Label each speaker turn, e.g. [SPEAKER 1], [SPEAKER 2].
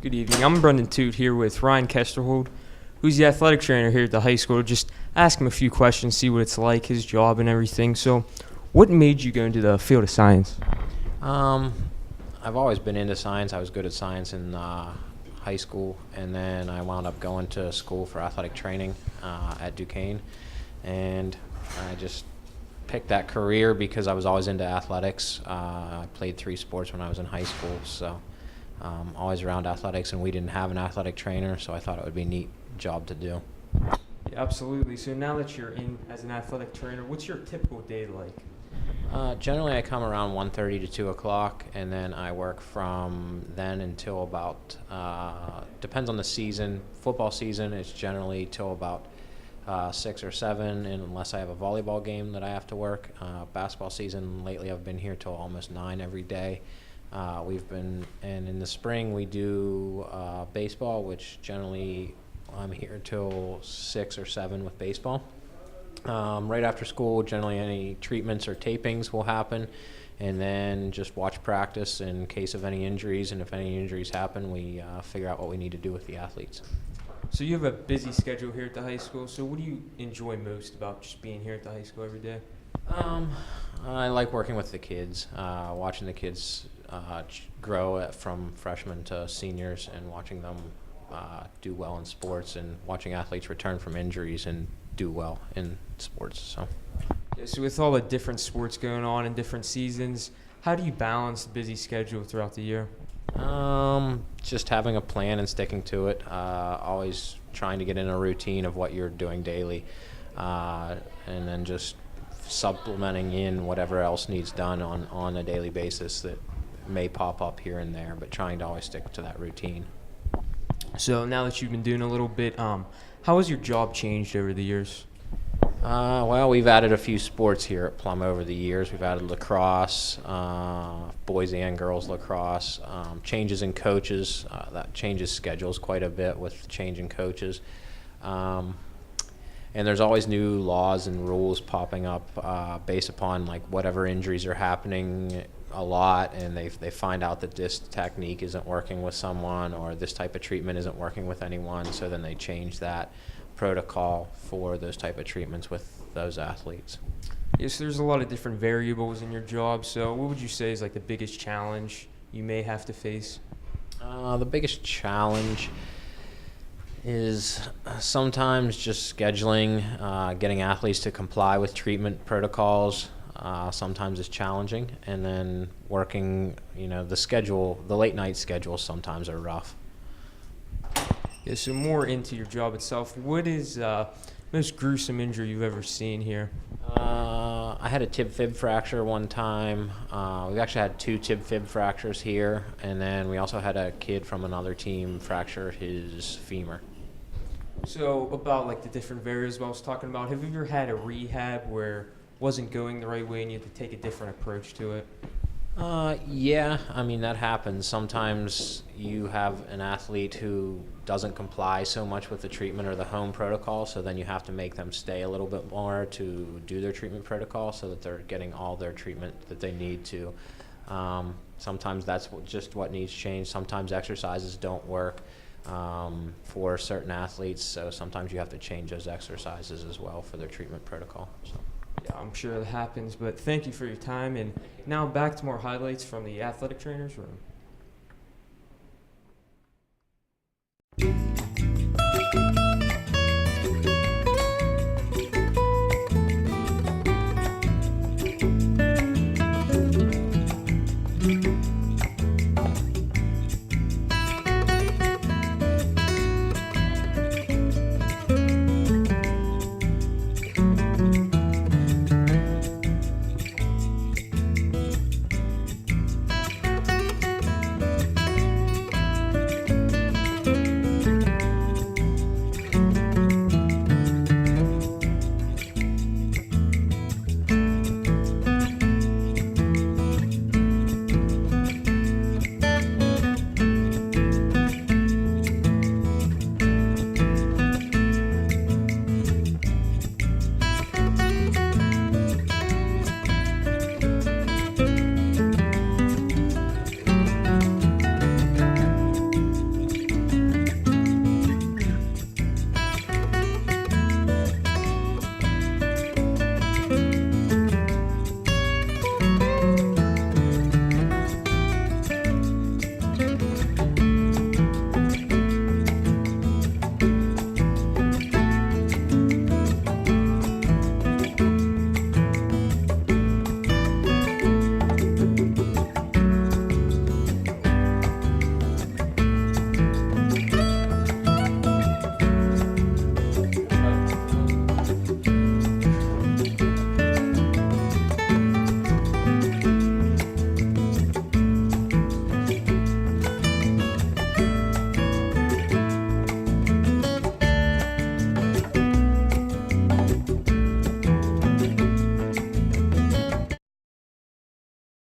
[SPEAKER 1] Good evening. I'm Brendan Toot here with Ryan Kesterhold, who's the athletic trainer here at the high school. Just ask him a few questions, see what it's like, his job and everything. So what made you go into the field of science?
[SPEAKER 2] I've always been into science. I was good at science in high school, and then I wound up going to school for athletic training at Duquesne, and I just picked that career because I was always into athletics. I played 3 sports when I was in high school, so always around athletics, and we didn't have an athletic trainer, so I thought it would be a neat job to do.
[SPEAKER 1] Yeah, absolutely. So now that you're in as an athletic trainer, what's your typical day like?
[SPEAKER 2] Generally, I come around 1:30 to 2 o'clock, and then I work from then until about, depends on the season. Football season is generally till about 6 or 7, and unless I have a volleyball game that I have to work. Basketball season, lately I've been here till almost 9 every day. And in the spring we do baseball, which generally I'm here till 6 or 7 with baseball. Right after school, generally any treatments or tapings will happen, and then just watch practice in case of any injuries, and if any injuries happen, we figure out what we need to do with the athletes.
[SPEAKER 1] So you have a busy schedule here at the high school. So what do you enjoy most about just being here at the high school every day?
[SPEAKER 2] I like working with the kids, watching the kids grow from freshmen to seniors, and watching them do well in sports, and watching athletes return from injuries and do well in sports.
[SPEAKER 1] So with all the different sports going on in different seasons, how do you balance the busy schedule throughout the year?
[SPEAKER 2] Just having a plan and sticking to it. Always trying to get in a routine of what you're doing daily, and then just supplementing in whatever else needs done on a daily basis that may pop up here and there, but trying to always stick to that routine.
[SPEAKER 1] So now that you've been doing a little bit, how has your job changed over the years?
[SPEAKER 2] Well, we've added a few sports here at Plum over the years. We've added lacrosse, boys and girls lacrosse, changes in coaches. That changes schedules quite a bit with changing coaches. And there's always new laws and rules popping up based upon like whatever injuries are happening a lot, and they find out that this technique isn't working with someone, or this type of treatment isn't working with anyone, so then they change that protocol for those type of treatments with those athletes.
[SPEAKER 1] Yes, there's a lot of different variables in your job. So what would you say is like the biggest challenge you may have to face?
[SPEAKER 2] The biggest challenge is sometimes just scheduling, getting athletes to comply with treatment protocols. Sometimes is challenging, and then working, the late night schedules sometimes are rough.
[SPEAKER 1] Yeah, so more into your job itself, what is most gruesome injury you've ever seen here?
[SPEAKER 2] I had a tib-fib fracture one time. We've actually had 2 tib-fib fractures here, and then we also had a kid from another team fracture his femur.
[SPEAKER 1] So about like the different variables I was talking about, have you ever had a rehab where wasn't going the right way and you had to take a different approach to it?
[SPEAKER 2] Yeah, I mean, that happens. Sometimes you have an athlete who doesn't comply so much with the treatment or the home protocol, so then you have to make them stay a little bit more to do their treatment protocol so that they're getting all their treatment that they need to. Sometimes that's just what needs changed. Sometimes exercises don't work for certain athletes, so sometimes you have to change those exercises as well for their treatment protocol. So.
[SPEAKER 1] Yeah, I'm sure that happens, but thank you for your time. And now back to more highlights from the athletic trainer's room.